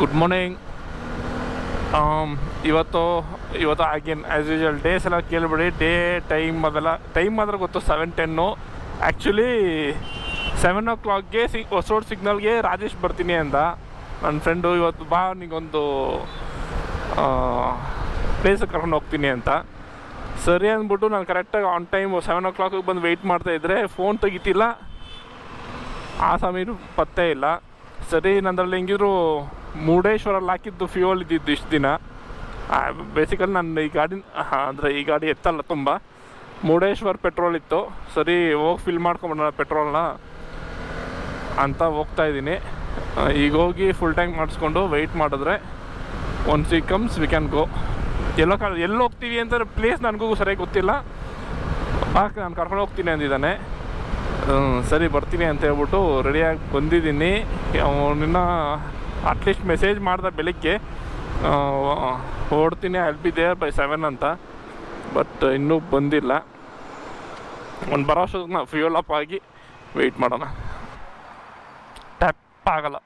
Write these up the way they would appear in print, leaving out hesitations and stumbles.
Good morning. ಇವತ್ತು again as usual days ಎಲ್ಲ ಕೇಳಿಬಿಡಿ. Time ಮಾತ್ರ ಗೊತ್ತು 7:10. ಆ್ಯಕ್ಚುಲಿ 7 o'clockಗೆ ಹೊಸೋಡ್ ಸಿಗ್ನಲ್ಗೆ ರಾಜೇಶ್ ಬರ್ತೀನಿ ಅಂದ ನನ್ನ ಫ್ರೆಂಡು. ಇವತ್ತು ಬಾ ನಿಗೊಂದು ಪ್ಲೇಸಿಗೆ ಕರ್ಕೊಂಡು ಹೋಗ್ತೀನಿ ಅಂತ. ಸರಿ ಅಂದ್ಬಿಟ್ಟು ನಾನು ಕರೆಕ್ಟಾಗಿ ಆನ್ ಟೈಮ್ 7 o'clock ಬಂದು ವೆಯ್ಟ್ ಮಾಡ್ತಾಯಿದ್ರೆ ಫೋನ್ ತೆಗಿತಿಲ್ಲ, ಆ ಸಮಯ ಪತ್ತೆ ಇಲ್ಲ. ಸರಿ, ನಂದ್ರಲ್ಲಿ ಹೆಂಗಿದ್ರು ಮುರುಡೇಶ್ವರಲ್ಲಿ ಹಾಕಿದ್ದು ಫ್ಯೂಯಲ್ ಇದ್ದಿದ್ದು ಇಷ್ಟು ದಿನ. ಬೇಸಿಕಲಿ ನಾನು ಈ ಗಾಡಿ ಎತ್ತಲ್ಲ ತುಂಬ. ಮುರುಡೇಶ್ವರ್ ಪೆಟ್ರೋಲ್ ಇತ್ತು. ಸರಿ, ಹೋಗಿ ಫಿಲ್ ಮಾಡ್ಕೊಂಬಿಡೋಣ ಪೆಟ್ರೋಲ್ನ ಅಂತ ಹೋಗ್ತಾಯಿದ್ದೀನಿ. ಈಗ ಹೋಗಿ ಫುಲ್ ಟ್ಯಾಂಕ್ ಮಾಡಿಸ್ಕೊಂಡು ವೆಯ್ಟ್ ಮಾಡಿದ್ರೆ once we comes we can go. ಎಲ್ಲಿ ಹೋಗ್ತೀವಿ ಅಂತ ಪ್ಲೇಸ್ ನನಗೂ ಸರಿಯಾಗಿ ಗೊತ್ತಿಲ್ಲ. ನಾನು ಕರ್ಕೊಂಡು ಹೋಗ್ತೀನಿ ಅಂದಿದ್ದಾನೆ. ಸರಿ ಬರ್ತೀನಿ ಅಂತ ಹೇಳ್ಬಿಟ್ಟು ರೆಡಿಯಾಗಿ ಬಂದಿದ್ದೀನಿ. ಅವನಿನ್ನ ಅಟ್ಲೀಸ್ಟ್ ಮೆಸೇಜ್ ಮಾಡ್ದೆ ಬೆಳಿಗ್ಗೆ, ಹೊಡ್ತೀನಿ I will be there by 7 ಅಂತ. ಬಟ್ ಇನ್ನೂ ಬಂದಿಲ್ಲ. ಒಂದು ಬರೋಷ್ಟೊತ್ತಿಗೆ ನಾವು ಫ್ಯೂಯಲ್ ಅಪ್ ಆಗಿ ವೆಯ್ಟ್ ಮಾಡೋಣ. ಟ್ಯಾಪ್ ಆಗಲ್ಲ.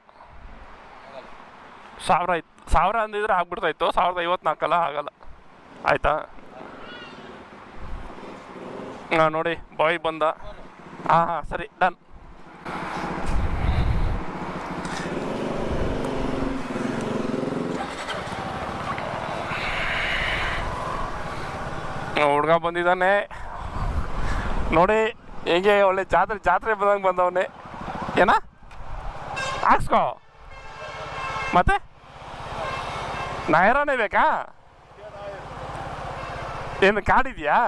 1000 ಅಂದಿದ್ರೆ ಆಗ್ಬಿಡ್ತಾಯಿತ್ತು. 1054 ಆಗಲ್ಲ. ಆಯಿತಾ? ನೋಡಿ ಬಾಯ್ ಬಂದ. ಹಾಂ ಸರಿ, ಡನ್. ಹುಡ್ಗ ಬಂದಿದ್ದಾನೆ ನೋಡಿ. ಹೇಗೆ ಒಳ್ಳೆ ಜಾತ್ರೆ ಬಂದವನೇ. ಏನ ಹಾಕ್ಸ್ಕೋ ಮತ್ತೆ ನಾಯರಾನೇ ಬೇಕಾ? ಏನು ಕಾಡಿದೆಯಾ?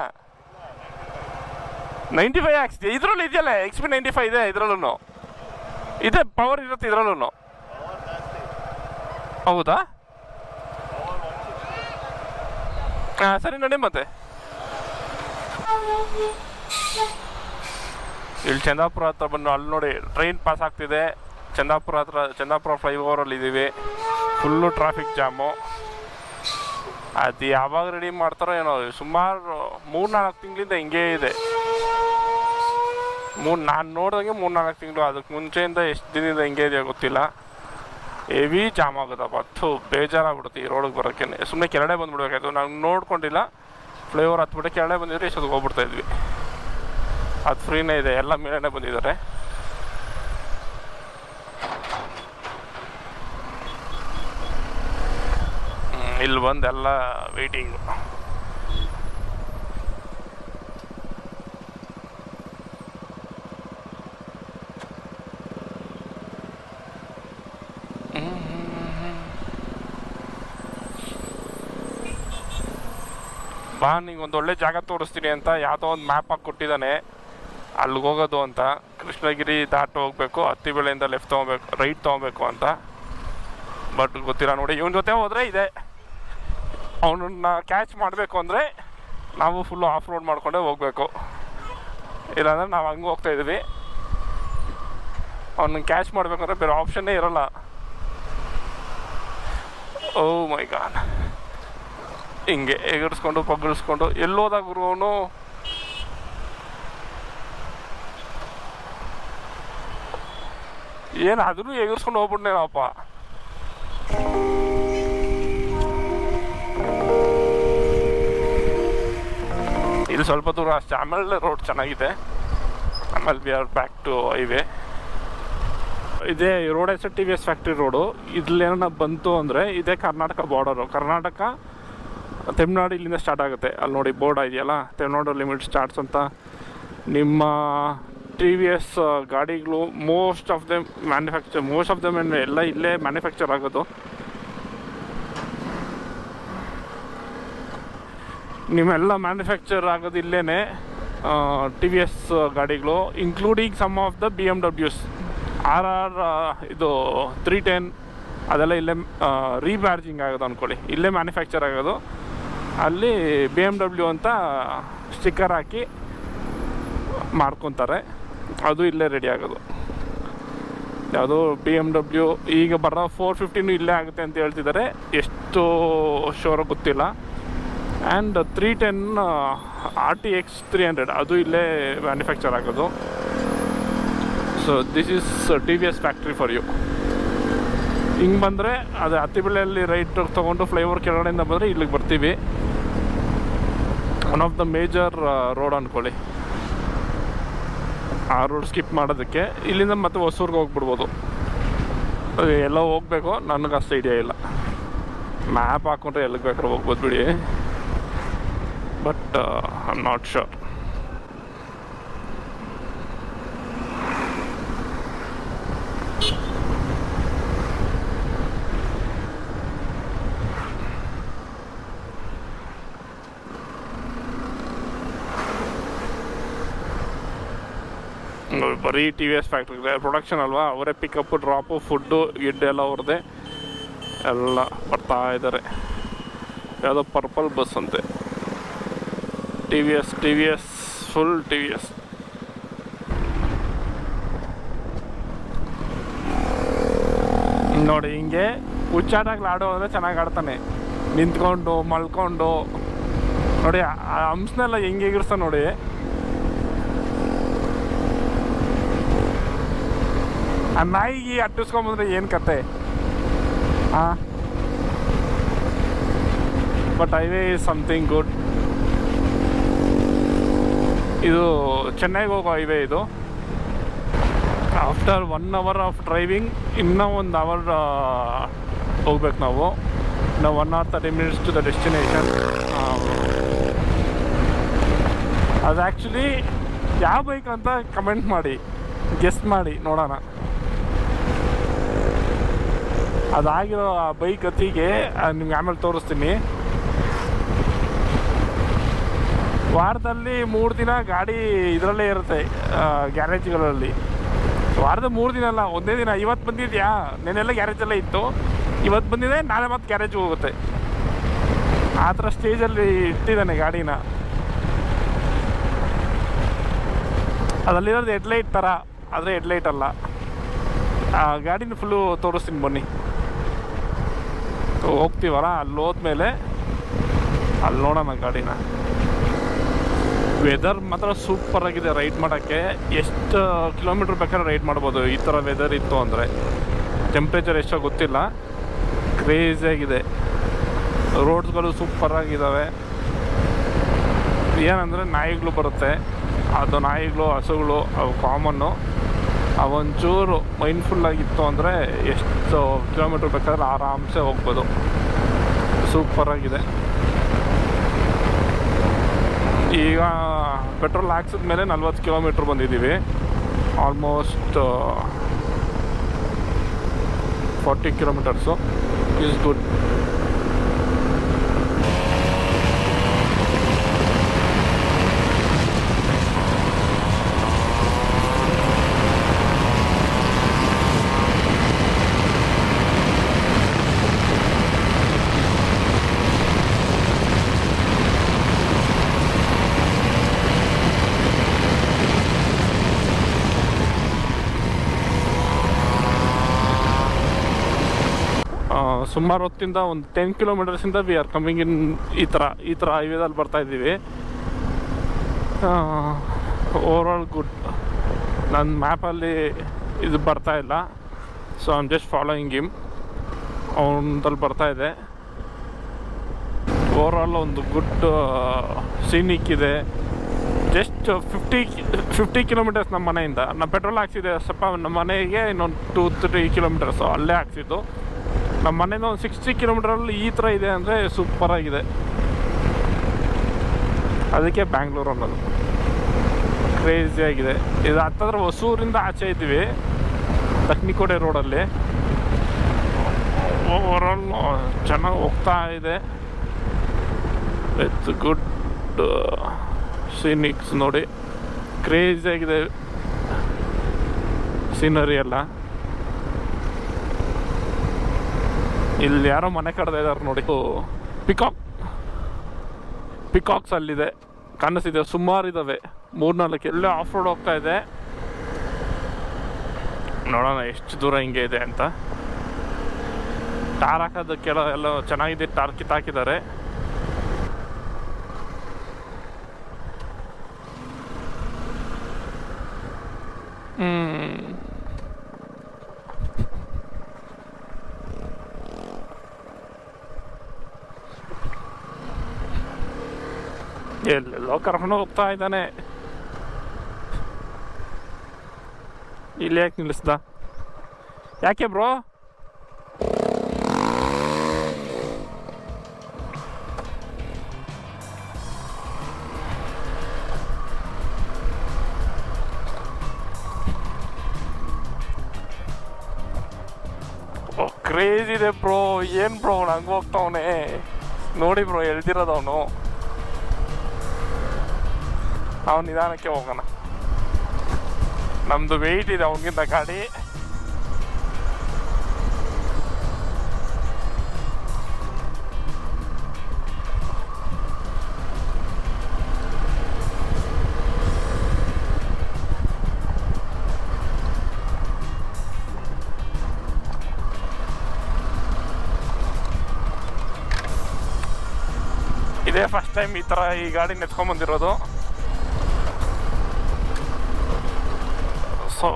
95 ಹಾಕ್ಸ್ತೀಯ? ಇದರಲ್ಲೂ ಇದೆಯಲ್ಲ, XP 95 ಇದೆ. ಇದರಲ್ಲೂ ಇದೆ, ಪವರ್ ಇರುತ್ತೆ ಇದರಲ್ಲೂ. ಹೌದಾ? ಹಾಂ ಸರಿ, ನಡಿ ಮತ್ತೆ. ಇಲ್ಲಿ ಚಂದಾಪುರ ಹತ್ರ ಬಂದು ಅಲ್ಲಿ ನೋಡಿ ಟ್ರೈನ್ ಪಾಸ್ ಆಗ್ತಿದೆ. ಚಂದಾಪುರ ಫ್ಲೈಓವರಲ್ಲಿ ಇದ್ದೀವಿ. Full traffic jam. ಅದು ಯಾವಾಗ ರೆಡಿ ಮಾಡ್ತಾರೋ ಏನೋ. ಸುಮಾರು 3-4 ತಿಂಗಳಿಂದ ಹಿಂಗೇ ಇದೆ. ನಾನು ನೋಡಿದಂಗೆ 3-4 ತಿಂಗಳು. ಅದಕ್ಕೆ ಮುಂಚೆಯಿಂದ ಎಷ್ಟು ದಿನದಿಂದ ಹಿಂಗೆ ಇದೆಯೋ ಗೊತ್ತಿಲ್ಲ. Heavy jam ಆಗುತ್ತಪ್ಪ. ಬೇಜಾರಾಗ್ಬಿಡುತ್ತೆ ಈ ರೋಡಿಗೆ ಬರೋಕ್ಕೆ. ಸುಮ್ಮನೆ ಕೆಳಗಡೆ ಬಂದುಬಿಡ್ಬೇಕಾಯ್ತು. ನಾವು ನೋಡ್ಕೊಂಡಿಲ್ಲ. ಫ್ಲೈಓವರ್ ಹತ್ಬಿಟ್ಟು ಕೆಳಗಡೆ ಬಂದಿದ್ರೆ ಇಷ್ಟೊತ್ತಿಗೆ ಹೋಗ್ಬಿಡ್ತಾಯಿದ್ವಿ. ಅದು ಫ್ರೀನೇ ಇದೆ, ಎಲ್ಲ ಮೇಲೇ ಬಂದಿದ್ದಾರೆ. ಇಲ್ಲಿ ಬಂದು ಎಲ್ಲ ವೆಯ್ಟಿಂಗು. ಬಾ, ನಿಂಗೆ ಒಂದು ಒಳ್ಳೆ ಜಾಗ ತೋರಿಸ್ತೀನಿ ಅಂತ ಯಾವುದೋ ಒಂದು ಮ್ಯಾಪ್ ಹಾಕಿ ಕೊಟ್ಟಿದ್ದಾನೆ. ಅಲ್ಲಿಗೆ ಹೋಗೋದು ಅಂತ. ಕೃಷ್ಣಗಿರಿ ದಾಟು ಹೋಗಬೇಕು, ಹತ್ತಿಬೆಳೆಯಿಂದ ಲೆಫ್ಟ್ ತೊಗೊಬೇಕು, ರೈಟ್ ತೊಗೊಬೇಕು ಅಂತ. ಬಟ್ ಗೊತ್ತಿಲ್ಲ ನೋಡಿ. ಇವನ ಜೊತೆ ಹೋದರೆ ಇದೆ. ಅವನನ್ನ ಕ್ಯಾಚ್ ಮಾಡಬೇಕು ಅಂದರೆ ನಾವು ಫುಲ್ಲು ಆಫ್ ರೋಡ್ ಮಾಡ್ಕೊಂಡೇ ಹೋಗಬೇಕು. ಇಲ್ಲಾಂದರೆ ನಾವು ಹಂಗೆ ಹೋಗ್ತಾಯಿದ್ವಿ. ಅವನ್ನ ಕ್ಯಾಚ್ ಮಾಡಬೇಕಂದ್ರೆ ಬೇರೆ ಆಪ್ಷನ್ನೇ ಇರೋಲ್ಲ. ಓ ಮೈ ಗಾಡ್. ಹಿಂಗೆ ಎಗರಿಸ್ಕೊಂಡು ಪಗ್ಗಿಸ್ಕೊಂಡು ಎಲ್ಲೋದಾಗ ಅವನು ಏನಾದರೂ ಎಗರಿಸ್ಕೊಂಡು ಹೋಗ್ಬಿಟ್ನೇನಪ್ಪ. ಇಲ್ಲಿ ಸ್ವಲ್ಪ ದೂರ ಅಷ್ಟೇ. ಆಮೇಲೆ ರೋಡ್ ಚೆನ್ನಾಗಿದೆ. ಆಮೇಲೆ we are back to highway. ಇದೇ ರೋಡ್ ಹೆಸರು TVS ಫ್ಯಾಕ್ಟ್ರಿ ರೋಡು. ಇಲ್ಲೇನ ಬಂತು ಅಂದರೆ ಇದೇ ಕರ್ನಾಟಕ ಬಾರ್ಡರು. ಕರ್ನಾಟಕ ತಮಿಳ್ನಾಡು ಇಲ್ಲಿಂದ ಸ್ಟಾರ್ಟ್ ಆಗುತ್ತೆ. ಅಲ್ಲಿ ನೋಡಿ ಬೋರ್ಡ್ ಇದೆಯಲ್ಲ, ತಮಿಳ್ನಾಡು ಲಿಮಿಟ್ ಸ್ಟಾರ್ಟ್ಸ್ ಅಂತ. ನಿಮ್ಮ TVS ಗಾಡಿಗಳು ಮೋಸ್ಟ್ ಆಫ್ ದೆಮ್ ಎಲ್ಲ ಇಲ್ಲೇ ಮ್ಯಾನುಫ್ಯಾಕ್ಚರ್ ಆಗೋದು. ನಿಮ್ಮೆಲ್ಲ ಮ್ಯಾನುಫ್ಯಾಕ್ಚರ್ ಆಗೋದು ಇಲ್ಲೇ TVS ಗಾಡಿಗಳು, including some of the BMWs. RR ಇದು 310 ಅದೆಲ್ಲ ಇಲ್ಲೇ ರೀಬ್ಯಾರ್ಜಿಂಗ್ ಆಗೋದು ಅಂದ್ಕೊಳ್ಳಿ. ಇಲ್ಲೇ ಮ್ಯಾನುಫ್ಯಾಕ್ಚರ್ ಆಗೋದು. ಅಲ್ಲಿ BMW ಅಂತ ಸ್ಟಿಕ್ಕರ್ ಹಾಕಿ ಮಾಡ್ಕೊತಾರೆ. ಅದು ಇಲ್ಲೇ ರೆಡಿ ಆಗೋದು. ಯಾವುದು BMW ಈಗ ಬರೋ 450 ಇಲ್ಲೇ ಆಗುತ್ತೆ ಅಂತ ಹೇಳ್ತಿದ್ದಾರೆ. ಎಷ್ಟು ಶೋರ ಗೊತ್ತಿಲ್ಲ. ಆ್ಯಂಡ್ 310 RTX 300 ಅದು ಇಲ್ಲೇ ಮ್ಯಾನುಫ್ಯಾಕ್ಚರ್ ಆಗೋದು. So this is TVS factory for you. ಹಿಂಗೆ ಬಂದರೆ ಅದು ಹತ್ತಿಬೆಳೆಯಲ್ಲಿ ರೈಟ್ ತೊಗೊಂಡು ಫ್ಲೈಓವರ್ ಕೆಳಗಡೆಯಿಂದ ಬಂದರೆ ಇಲ್ಲಿಗೆ ಬರ್ತೀವಿ. One of the major road ಅಂದ್ಕೊಳ್ಳಿ. ಆ ರೋಡ್ ಸ್ಕಿಪ್ ಮಾಡೋದಕ್ಕೆ ಇಲ್ಲಿಂದ ಮತ್ತೆ ಹೊಸೂರ್ಗೆ ಹೋಗ್ಬಿಡ್ಬೋದು. ಎಲ್ಲ ಹೋಗ್ಬೇಕು ನನಗೆ ಅಷ್ಟು ಐಡಿಯಾ ಇಲ್ಲ. ಮ್ಯಾಪ್ ಹಾಕ್ಕೊಂಡ್ರೆ ಎಲ್ಲಿಗೆ ಬೇಕಾದ್ರೆ ಹೋಗ್ಬೋದು ಬಿಡಿ, but I am not sure. ಬರೀ T V S factory production ಅಲ್ವಾ, ಅವರೇ ಪಿಕಪ್ಪು ಡ್ರಾಪು ಫುಡ್ಡು ಗಿಡ್ಡು ಎಲ್ಲ ಅವ್ರದ್ದೇ. ಎಲ್ಲ ಬರ್ತಾ ಇದ್ದಾರೆ. ಯಾವುದೋ ಪರ್ಪಲ್ ಬಸ್ ಅಂತೆ. T V S full T V S. ನೋಡಿ ಹಿಂಗೆ ಹುಚ್ಚಾಟಾಗ್ಲಿ ಆಡೋ ಅಂದರೆ ಚೆನ್ನಾಗಿ ಆಡ್ತಾನೆ. ನಿಂತ್ಕೊಂಡು ಮಲ್ಕೊಂಡು ನೋಡಿ ಆ ಹಂಸನೆಲ್ಲ ಹೆಂಗೆ ಎಗಿರ್ಸ್ತಾನೆ ನೋಡಿ. ಆ ನಾಯಿಗೆ ಅಟ್ಟಿಸ್ಕೊಂಬಂದ್ರೆ ಏನು ಕತೆ. ಹಾಂ, but highway is something good. ಇದು ಚೆನ್ನೈಗೆ ಹೋಗೋ ಹೈವೇ ಇದು. ಆಫ್ಟರ್ 1 hour ಆಫ್ ಡ್ರೈವಿಂಗ್ ಇನ್ನೂ 1 hour ಹೋಗ್ಬೇಕು ನಾವು. ನಾವು 1 hour 30 minutes to the destination. ಅದು ಆ್ಯಕ್ಚುಲಿ ಯಾವ ಬೈಕ್ ಅಂತ ಕಮೆಂಟ್ ಮಾಡಿ, ಗೆಸ್ ಮಾಡಿ ನೋಡೋಣ. ಅದಾಗಿರೋ ಆ ಬೈಕ್ ಅತಿಗೆ ನಿಮ್ಗೆ ಆಮೇಲೆ ತೋರಿಸ್ತೀನಿ. ವಾರದಲ್ಲಿ 3 ದಿನ ಗಾಡಿ ಇದರಲ್ಲೇ ಇರುತ್ತೆ ಗ್ಯಾರೇಜ್ಗಳಲ್ಲಿ. ವಾರದ 3 ದಿನ ಅಲ್ಲ, ಒಂದೇ ದಿನ. ಇವತ್ತು ಬಂದಿದ್ಯಾ, ನೆನ್ನೆಲ್ಲ ಗ್ಯಾರೇಜಲ್ಲೇ ಇತ್ತು, ಇವತ್ತು ಬಂದಿದೆ, ನಾಳೆ ಮತ್ತೆ ಗ್ಯಾರೇಜ್ಗೆ ಹೋಗುತ್ತೆ. ಆ ಥರ ಸ್ಟೇಜಲ್ಲಿ ಇಟ್ಟಿದ್ದಾನೆ ಗಾಡಿನ. ಅದರಲ್ಲಿರೋದು ಹೆಡ್ಲೈಟ್ ಥರ, ಆದರೆ ಹೆಡ್ಲೈಟ್ ಅಲ್ಲ. ಆ ಗಾಡಿನ ಫುಲ್ಲು ತೋರಿಸ್ತೀನಿ ಬನ್ನಿ. ಹೋಗ್ತೀವಲ್ಲ, ಅಲ್ಲಿ ಹೋದ್ಮೇಲೆ ಅಲ್ಲಿ ನೋಡೋಣ ಗಾಡಿನ. ವೆದರ್ ಮಾತ್ರ ಸೂಪರ್ ಆಗಿದೆ ರೈಡ್ ಮಾಡೋಕ್ಕೆ. ಎಷ್ಟು ಕಿಲೋಮೀಟ್ರ್ ಬೇಕಾದ್ರೆ ರೈಡ್ ಮಾಡ್ಬೋದು ಈ ಥರ ವೆದರ್ ಇತ್ತು ಅಂದರೆ. ಟೆಂಪ್ರೇಚರ್ ಎಷ್ಟೋ ಗೊತ್ತಿಲ್ಲ, ಕ್ರೇಜಿಯಾಗಿದೆ. ರೋಡ್ಸ್ಗಳು ಸೂಪರಾಗಿದ್ದಾವೆ. ಏನಂದರೆ ನಾಯಿಗಳು ಬರುತ್ತೆ, ಅದು ನಾಯಿಗಳು ಹಸುಗಳು ಅವು ಕಾಮನ್ನು. ಅವೊಂಚೂರು ಮೈಂಡ್ಫುಲ್ಲಾಗಿತ್ತು ಅಂದರೆ ಎಷ್ಟು ಕಿಲೋಮೀಟ್ರ್ ಬೇಕಾದ್ರೆ ಆರಾಮ್ಸೆ ಹೋಗ್ಬೋದು. ಸೂಪರಾಗಿದೆ. ಈಗ ಪೆಟ್ರೋಲ್ ಹಾಕ್ಸಿದ ಮೇಲೆ 40 ಕಿಲೋಮೀಟ್ರ್ ಬಂದಿದ್ದೀವಿ. Almost 40 kilometres is good. ಸುಮಾರು ಹೊತ್ತಿಂದ ಒಂದು 10 ಕಿಲೋಮೀಟರ್ಸಿಂದ ವಿ ಆರ್ ಕಮಿಂಗ್ ಇನ್ ಈ ಥರ ಹೈವೇದಲ್ಲಿ ಬರ್ತಾಯಿದ್ದೀವಿ. Overall good. ನನ್ನ ಮ್ಯಾಪಲ್ಲಿ ಇದು ಬರ್ತಾಯಿಲ್ಲ, so I am just following him. ಅವನದಲ್ಲಿ ಬರ್ತಾಯಿದೆ. ಓವರಾಲ್ ಒಂದು ಗುಡ್ ಸೀನಿಕ್ ಇದೆ. ಜಸ್ಟ್ 50 ಕಿಲೋಮೀಟರ್ಸ್ ನಮ್ಮ ಮನೆಯಿಂದ. ನಾನು ಪೆಟ್ರೋಲ್ ಹಾಕ್ಸಿದೆ ಸ್ವಲ್ಪ ನಮ್ಮ ಮನೆಗೆ, ಇನ್ನೊಂದು 2-3 ಕಿಲೋಮೀಟರ್ಸು ಅಲ್ಲೇ ಹಾಕ್ಸಿದ್ದು. ನಮ್ಮ ಮನೆಯಿಂದ ಒಂದು 60 ಕಿಲೋಮೀಟ್ರಲ್ಲಿ ಈ ಥರ ಇದೆ ಅಂದರೆ ಸೂಪರಾಗಿದೆ. ಅದಕ್ಕೆ ಬ್ಯಾಂಗ್ಳೂರು ಅನ್ನೋದು. ಕ್ರೇಜಿಯಾಗಿದೆ. ಇದು ಹತ್ತತ್ರ ಹೊಸೂರಿಂದ ಆಚೆ ಇದ್ದೀವಿ, ತಕ್ನಿಕೋಟೆ ರೋಡಲ್ಲಿ. ಓವರಾಲ್ ಚೆನ್ನಾಗಿ ಹೋಗ್ತಾ ಇದೆ. ಇಟ್ಸ್ ಗುಡ್ ಸೀನಿಕ್ಸ್ ನೋಡಿ. ಕ್ರೇಜಿಯಾಗಿದೆ ಸೀನರಿ ಎಲ್ಲ. ಇಲ್ಲಿ ಯಾರೋ ಮನೆ ಕಡ್ತಾ ಇದ್ದಾರೆ ನೋಡಿ. ಪಿಕಾಕ್ಸ್ ಅಲ್ಲಿದೆ, ಕಾಣಿಸ್ತಿದೆ. ಸುಮಾರು ಇದ್ದಾವೆ, 3-4 ಎಲ್ಲೇ ಆಫ್ ರೋಡ್ ಹೋಗ್ತಾ ಇದೆ. ನೋಡೋಣ ಎಷ್ಟು ದೂರ ಹಿಂಗೆ ಇದೆ ಅಂತ. ಟಾರ್ ಹಾಕೋದಕ್ಕೆಲ್ಲ ಎಲ್ಲ ಚೆನ್ನಾಗಿದೆ, ಟಾರ್ ಕಿತ್ತಾಕಿದ್ದಾರೆ. ಎಲ್ಲೆಲ್ಲೋ ಕರ್ಕೊಂಡು ಹೋಗ್ತಾ ಇದ್ದಾನೆ. ಇಲ್ಲಿ ಯಾಕೆ ನಿಲ್ಲಿಸ್ದ? ಯಾಕೆ ಬ್ರೋ? ಕ್ರೇಜ್ ಇದೆ ಬ್ರೋ. ಏನು ಬ್ರೋ ನಂಗೆ ಹೋಗ್ತಾವನೆ ನೋಡಿ ಬ್ರೋ, ಎಳ್ದಿರೋದವನು. ಅವ್ನು ನಿಧಾನಕ್ಕೆ ಹೋಗೋಣ, ನಮ್ಮದು ವೆಯ್ಟ್ ಇದೆ ಅವನಿಗಿಂತ ಗಾಡಿ. ಇದೇ ಫಸ್ಟ್ ಟೈಮ್ ಈ ಥರ ಈ ಗಾಡಿ ನೆತ್ಕೊಂಡ್ಬಂದಿರೋದು. So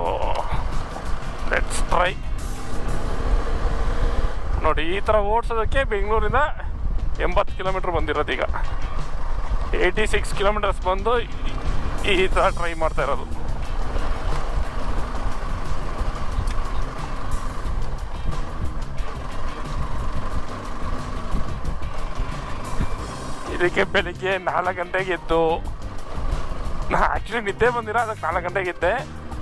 let's try. ನೋಡಿ, ಈ ಥರ ಓಡಿಸೋದಕ್ಕೆ ಬೆಂಗಳೂರಿಂದ 80 ಕಿಲೋಮೀಟ್ರ್ ಬಂದಿರೋದು. ಈಗ 86 ಕಿಲೋಮೀಟರ್ಸ್ ಬಂದು ಈ ಥರ ಟ್ರೈ ಮಾಡ್ತಾ ಇರೋದು. ಇದಕ್ಕೆ ಬೆಳಿಗ್ಗೆ 4 ಗಂಟೆಗೆ ಎದ್ದು, ಆ್ಯಕ್ಚುಲಿ ನಿದ್ದೆ ಬಂದಿರೋ ಅದಕ್ಕೆ 4 ಗಂಟೆಗೆ ಇದ್ದೆ.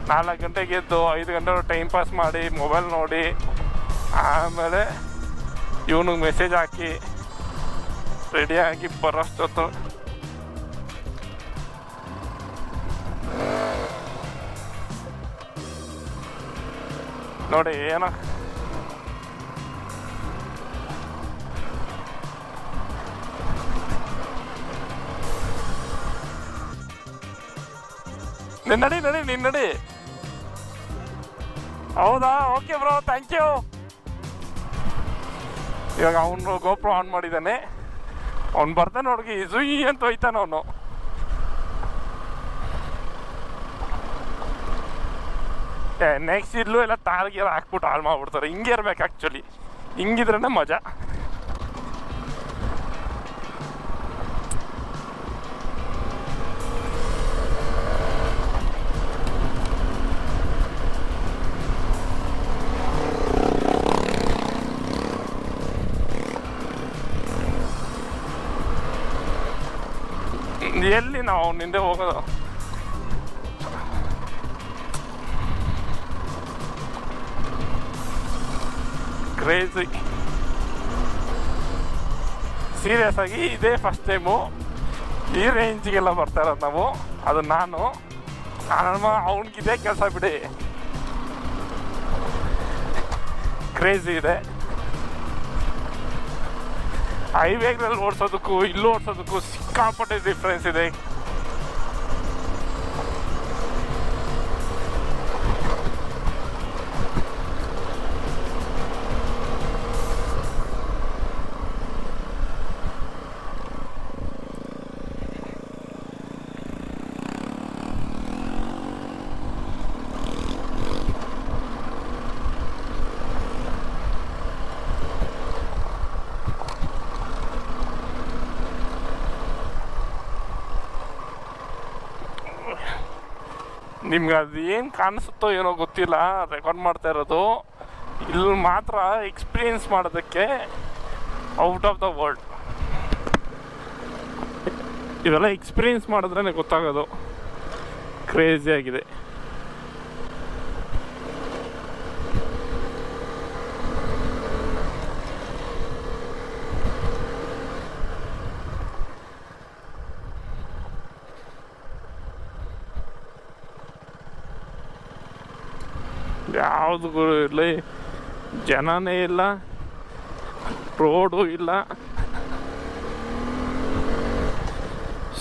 4 ಗಂಟೆಗೆ ಎದ್ದು 5 ಗಂಟೆ ಟೈಮ್ ಪಾಸ್ ಮಾಡಿ ಮೊಬೈಲ್ ನೋಡಿ, ಆಮೇಲೆ ಇವನಿಗೆ ಮೆಸೇಜ್ ಹಾಕಿ ರೆಡಿಯಾಗಿ ಬರೋಷ್ಟೊತ್ತು ನೋಡಿ ಏನೋ ನಡಿ ನಡಿ. ಹೌದಾ? Okay bro, thank you. ಇವಾಗ ಅವನು ಗೋಪ್ರೋ ಆನ್ ಮಾಡಿದ್ದಾನೆ. ಅವ್ನು ಬರ್ತಾನೆ ನೋಡ್ಗಿ, ಜುಯ್ ಅಂತ ಹೋಯ್ತಾನೆ ಅವನು. ನೆಕ್ಸ್ಟ್ ಇಲ್ಲೂ ಎಲ್ಲ ತಾರ್ಗೆಲ್ಲ ಹಾಕ್ಬಿಟ್ಟು ಹಾಳು ಮಾಡ್ಬಿಡ್ತಾರೆ. ಹಿಂಗೆ ಇರ್ಬೇಕು ಆ್ಯಕ್ಚುಲಿ, ಹಿಂಗಿದ್ರೇ ಮಜಾ. ಎಲ್ಲಿ ನಾವು ನಿಂದೆ ಹೋಗೋದು? ಕ್ರೇಜಿ. ಸೀರಿಯಸ್ ಆಗಿ ಇದೇ ಫಸ್ಟ್ ಟೈಮು ಈ ರೇಂಜಿಗೆಲ್ಲ ಬರ್ತಾ ಇರೋದು ನಾವು. ಅದು ನಾನು ಅವನಿಗಿದೇ ಕೆಲಸ ಬಿಡಿ, ಕ್ರೇಜಿ ಇದೆ. ಹೈವೇಗಳಲ್ಲಿ ಓಡಿಸೋದಕ್ಕೂ ಇಲ್ಲೂ ಓಡಿಸೋದಕ್ಕೂ ಸಿಕ್ಕಾಪಟ್ಟೆ ಡಿಫ್ರೆನ್ಸ್ ಇದೆ. ನಿಮ್ಗೆ ಅದು ಏನು ಕಾಣಿಸುತ್ತೋ ಏನೋ ಗೊತ್ತಿಲ್ಲ, ರೆಕಾರ್ಡ್ ಮಾಡ್ತಾ ಇರೋದು. ಇಲ್ಲಿ ಮಾತ್ರ ಎಕ್ಸ್ಪೀರಿಯನ್ಸ್ ಮಾಡೋದಕ್ಕೆ ಔಟ್ ಆಫ್ ದ ವರ್ಲ್ಡ್. ಇವೆಲ್ಲ ಎಕ್ಸ್ಪೀರಿಯನ್ಸ್ ಮಾಡಿದ್ರೇ ಗೊತ್ತಾಗೋದು. ಕ್ರೇಜಿ ಆಗಿದೆ. ಯಾವುದು ಇಲ್ಲಿ ಜನನೇ ಇಲ್ಲ, ರೋಡು ಇಲ್ಲ,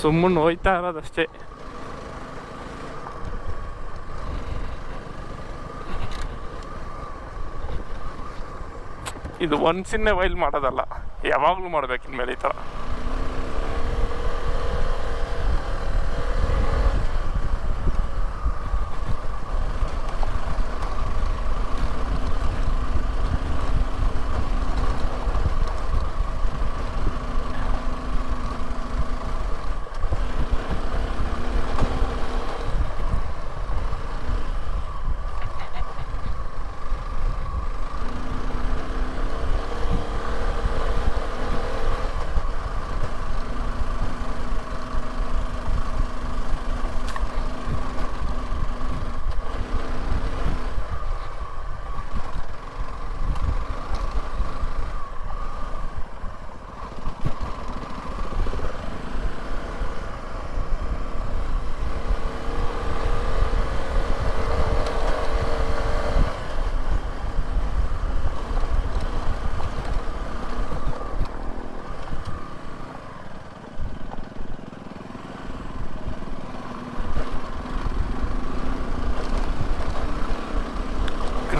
ಸುಮ್ಮನೆ ಹೋಯ್ತಾ ಇರೋದಷ್ಟೇ. ಇದು ಒನ್ಸ್ ಇನ್ ಎ ವೈಲ್ ಮಾಡೋದಲ್ಲ, ಯಾವಾಗಲೂ ಮಾಡ್ಬೇಕು ಇನ್ಮೇಲೆ ಈ ಥರ.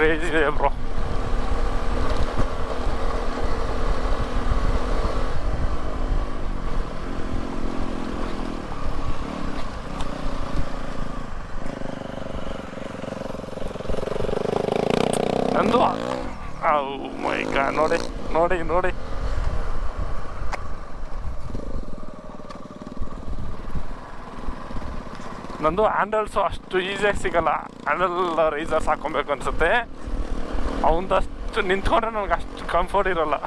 ಕ್ರೇಜ್ ಇದೆ ಬ್ರೋ. ನಂದು ಮೈ ಗಾಡ್, ನೋಡಿ ನೋಡಿ ನೋಡಿ, ನಂದು ಹ್ಯಾಂಡಲ್ಸು ಅಷ್ಟು ಈಸಿಯಾಗಿ ಸಿಗಲ್ಲ. ಹ್ಯಾಂಡಲ್ ರೈಸರ್ಸ್ ಹಾಕೊಬೇಕು ಅನಿಸುತ್ತೆ. ಅವನದು ಅಷ್ಟು ನಿಂತ್ಕೊಂಡ್ರೆ ನನಗೆ ಅಷ್ಟು ಕಂಫರ್ಟ್ ಇರೋಲ್ಲ.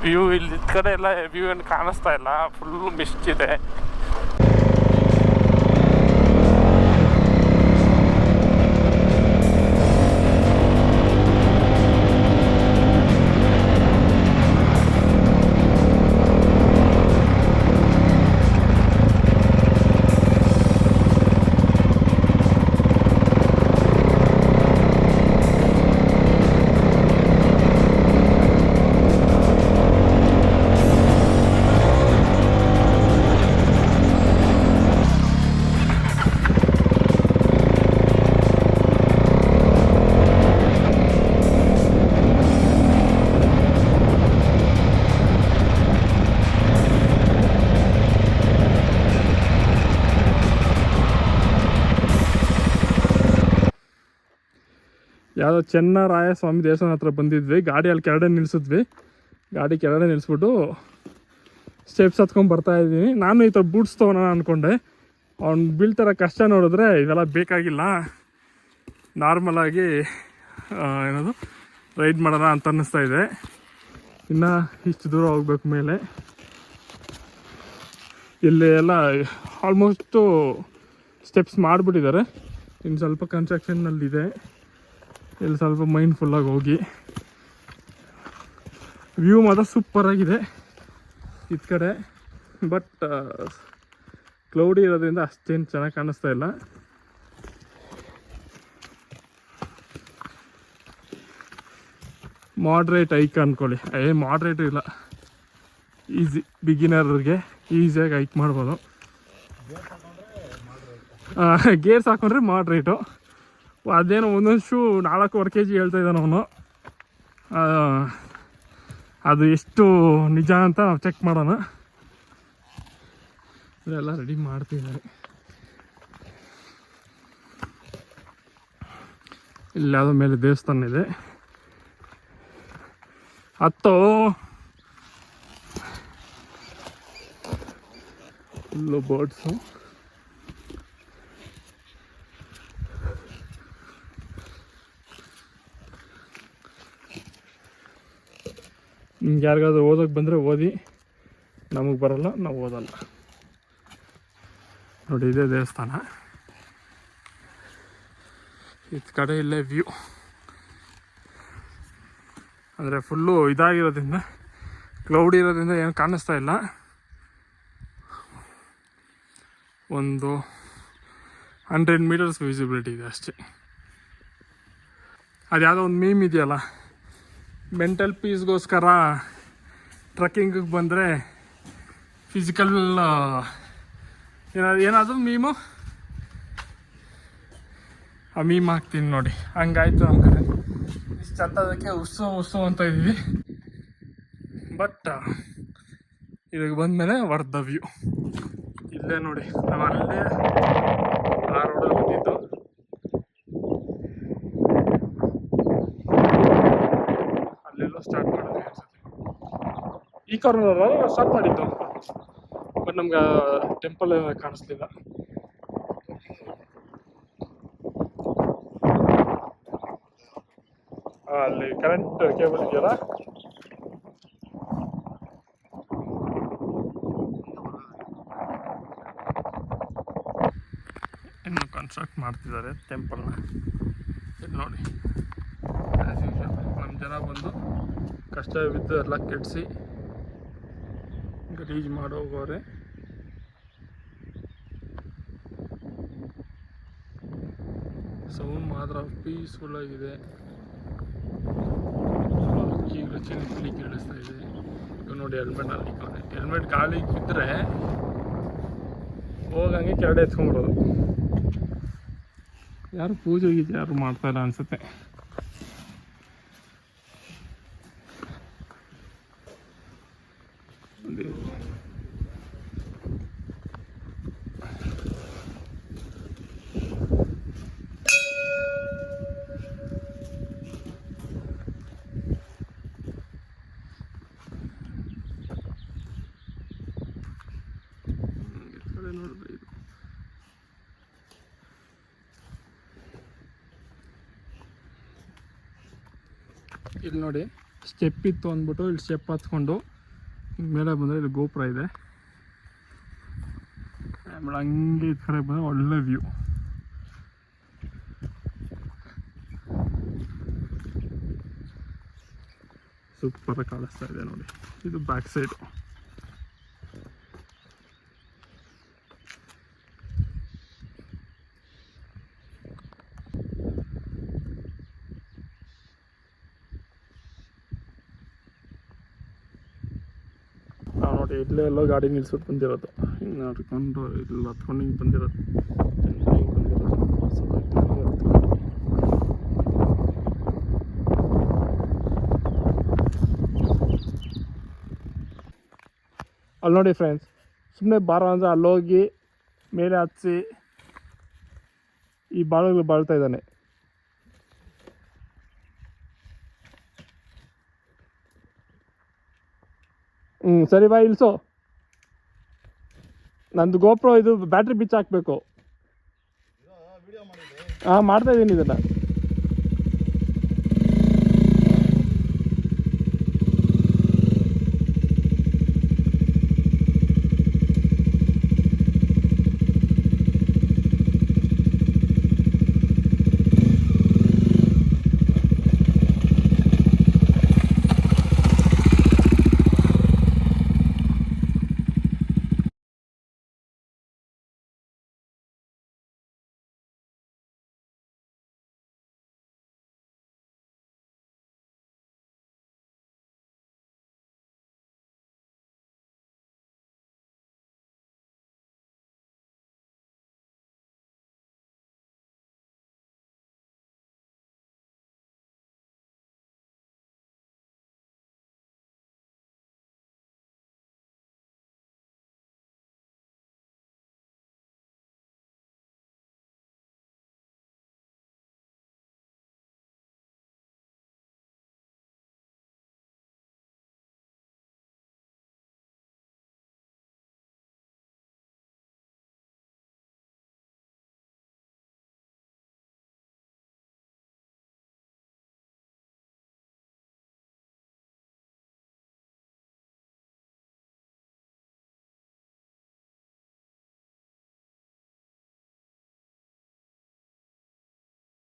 ವ್ಯೂ ಇಲ್ಲಿ ಕಡೆ ಎಲ್ಲ ವ್ಯೂ ಏನು ಕಾಣಿಸ್ತಾ ಇಲ್ಲ, ಫುಲ್ಲು ಮಿಸ್ಟ್ ಇದೆ. ಯಾವುದೋ ಚೆನ್ನರಾಯಸ್ವಾಮಿ ದೇವಸ್ಥಾನ ಹತ್ರ ಬಂದಿದ್ವಿ. ಗಾಡಿ ಅಲ್ಲಿ ಕೆಳಗಡೆ ನಿಲ್ಲಿಸಿದ್ವಿ. ಗಾಡಿ ಕೆಳಗಡೆ ನಿಲ್ಲಿಸ್ಬಿಟ್ಟು ಸ್ಟೆಪ್ಸ್ ಹತ್ಕೊಂಡು ಬರ್ತಾ ಇದ್ದೀನಿ. ನಾನು ಈ ಥರ ಬೂಟ್ಸ್ ತೊಗೊಳೋಣ ಅಂದ್ಕೊಂಡೆ. ಅವ್ನು ಬೀಳ್ತಾರ ಕಷ್ಟ ನೋಡಿದ್ರೆ ಇವೆಲ್ಲ ಬೇಕಾಗಿಲ್ಲ, ನಾರ್ಮಲಾಗಿ ಏನದು ರೈಡ್ ಮಾಡೋಣ ಅಂತ ಅನ್ನಿಸ್ತಾ ಇದೆ. ಇನ್ನು ಇಷ್ಟು ದೂರ ಹೋಗ್ಬೇಕು ಮೇಲೆ. ಇಲ್ಲಿ ಎಲ್ಲ ಆಲ್ಮೋಸ್ಟು ಸ್ಟೆಪ್ಸ್ ಮಾಡಿಬಿಟ್ಟಿದ್ದಾರೆ. ಇನ್ನು ಸ್ವಲ್ಪ ಕನ್ಸ್ಟ್ರಕ್ಷನ್ನಲ್ಲಿದೆ. ಇಲ್ಲಿ ಸ್ವಲ್ಪ ಮೈಂಡ್ಫುಲ್ಲಾಗಿ ಹೋಗಿ. ವ್ಯೂ ಮಾತ್ರ ಸೂಪರಾಗಿದೆ ಈ ಕಡೆ, ಬಟ್ ಕ್ಲೌಡಿ ಇರೋದ್ರಿಂದ ಅಷ್ಟೇನು ಚೆನ್ನಾಗಿ ಕಾಣಿಸ್ತಾ ಇಲ್ಲ. ಮಾಡ್ರೇಟ್ ಹೈಕ್ ಅಂದ್ಕೊಳ್ಳಿ. ಮಾಡ್ರೇಟು ಇಲ್ಲ, ಈಸಿ ಬಿಗಿನರ್ಗೆ ಈಸಿಯಾಗಿ ಹೈಕ್ ಮಾಡ್ಬೋದು. ಗೇರ್ಸ್ ಹಾಕೊಂಡ್ರೆ ಮಾಡ್ರೇಟು. ಅದೇನೋ ಒಂದೊಂದು ಶೂ 4.5 kg ಹೇಳ್ತಾ ಇದ್ದಾನೆ ಅವನು. ಅದು ಎಷ್ಟು ನಿಜ ಅಂತ ನಾವು ಚೆಕ್ ಮಾಡೋಣ. ಇದೆಲ್ಲ ರೆಡಿ ಮಾಡ್ತಿದ್ದಾರೆ. ಇಲ್ಲಿ ಯಾವುದೋ ಮೇಲೆ ದೇವಸ್ಥಾನ ಇದೆ. ಹತ್ತೋ ಫುಲ್ಲು ಬರ್ಡ್ಸು. ನಿಮ್ಗೆ ಯಾರಿಗಾದ್ರೂ ಓದೋಕ್ಕೆ ಬಂದರೆ ಓದಿ, ನಮಗೆ ಬರೋಲ್ಲ, ನಾವು ಓದಲ್ಲ. ನೋಡಿ ಇದೇ ದೇವಸ್ಥಾನ. ಈ ಕಡೆ ಇಲ್ಲೇ ವ್ಯೂ ಅಂದರೆ ಫುಲ್ಲು ಇದಾಗಿರೋದ್ರಿಂದ, ಕ್ಲೌಡಿ ಇರೋದ್ರಿಂದ ಏನು ಕಾಣಿಸ್ತಾ ಇಲ್ಲ. ಒಂದು 100 meters ವಿಸಿಬಿಲಿಟಿ ಇದೆ ಅಷ್ಟೇ. ಅದು ಯಾವುದೋ ಒಂದು ಮೀಮ್ ಇದೆಯಲ್ಲ, ಮೆಂಟಲ್ ಪೀಸ್ಗೋಸ್ಕರ ಟ್ರಕ್ಕಿಂಗಿಗೆ ಬಂದರೆ ಫಿಸಿಕಲ್ ಏನಾದರೂ ಮೀಮು, ಆ ಮೀಮ್ ಹಾಕ್ತೀನಿ ನೋಡಿ. ಹಂಗಾಯ್ತು ನಮ್ಮ ಕಡೆ. ಇಷ್ಟು ಹತ್ತೋದಕ್ಕೆ ಉತ್ಸವ ಅಂತ ಇದ್ದೀವಿ. ಬಟ್ ಇದಕ್ಕೆ ಬಂದಮೇಲೆ ವರ್ದ ವ್ಯೂ ಇಲ್ಲೇ ನೋಡಿ. ನಾವು ಅಲ್ಲೇ ಆ ರೋಡಲ್ಲಿ ಬಂದಿದ್ದು. ಸ್ಟಾರ್ಟ್ ಮಾಡಿದ್ವಿ ಅನ್ಸುತ್ತೆ. ಈ ಕಾರ್ನರ್ ಸ್ಟಾರ್ಟ್ ಮಾಡಿದ್ದು, ಬಟ್ ನಮ್ಗೆ ಟೆಂಪಲ್ ಕಾಣಿಸ್ಲಿಲ್ಲ. ಅಲ್ಲಿ ಕರೆಂಟ್ ಕೇಬಲ್ ಇದೆಯಲ್ಲ, ಇನ್ನು ಕನ್ಸ್ಟ್ರಕ್ಟ್ ಮಾಡ್ತಿದ್ದಾರೆ ಟೆಂಪಲ್ನ. ಇಲ್ಲಿ ನೋಡಿ, ಆ್ಯಸ್ ಯೂಶುವಲ್ ನಮ್ಮ ಜನ ಬಂದು ಕಷ್ಟವಿದ್ದು ಎಲ್ಲ ಕೆಡಿಸಿ ಗಲೀಜು ಮಾಡೋಗೋರೆ. ಸೌಂಡ್ ಮಾತ್ರ ಪೀಸ್ಫುಲ್ ಆಗಿದೆ, ಚಿಲಿಪಿಲಿ ಕೇಳಿಸ್ತಾ ಇದೆ. ಈಗ ನೋಡಿ ಹೆಲ್ಮೆಟ್ ಅಲ್ಲಿ ಹೆಲ್ಮೆಟ್ ಗಾಳಿಗೆ ಬಿದ್ದರೆ ಹೋಗಂಗೆ ಕೆರಡೆ ಎತ್ಕೊಂಡ್ಬಿಡೋದು. ಯಾರು ಪೂಜೆ ಗೀಜೆ ಯಾರು ಮಾಡ್ತಾ ಇಲ್ಲ ಅನ್ಸುತ್ತೆ. ನೋಡಿದ್ರೆ ಇದು ಇಲ್ಲಿ ನೋಡಿ, ಸ್ಟೆಪ್ ಇತ್ತು ಅಂದ್ಬಿಟ್ಟು ಇಲ್ಲಿ ಸ್ಟೆಪ್ ಹತ್ಕೊಂಡು ಮೇಲೆ ಬಂದರೆ ಇಲ್ಲಿ ಗೋಪುರ ಇದೆ. ಆಮೇಲೆ ಹಂಗೆ ಈ ಕಡೆ ಬಂದರೆ ಒಳ್ಳೆ ವ್ಯೂ. ಸೂಪರ್ ಕಾಣಿಸ್ತಾ ಇದೆ ನೋಡಿ. ಇದು ಬ್ಯಾಕ್ ಸೈಡು. ನಾವು ನೋಡಿ ಇಲ್ಲೇ ಎಲ್ಲೋ ಗಾಡಿ ನಿಲ್ಸ್ಬಿಟ್ಟು ಬಂದಿರೋದು, ಹಿಂಗೆ ನಡ್ಕೊಂಡು ಇಲ್ಲಿ ಹತ್ಕೊಂಡು ಹಿಂಗೆ ಬಂದಿರೋದು. ಅಲ್ಲಿ ನೋಡಿ ಫ್ರೆಂಡ್ಸ್, ಸುಮ್ಮನೆ ಬಾರೋ ಅಂದರೆ ಅಲ್ಲೋಗಿ ಮೇಲೆ ಹತ್ತಿಸಿ ಈ ಬಾಳುಗಳು ಬಾಳ್ತಾ ಇದ್ದಾನೆ. ಸರಿ ಬಾಯ್ ಇಳಿಸೋ, ನಂದು ಗೋಪ್ರೋ ಇದು ಬ್ಯಾಟ್ರಿ ಬಿಚ್ಚ ಹಾಕ್ಬೇಕು. ಹಾಂ ಮಾಡ್ತಾ ಇದ್ದೀನಿ ಇದನ್ನು.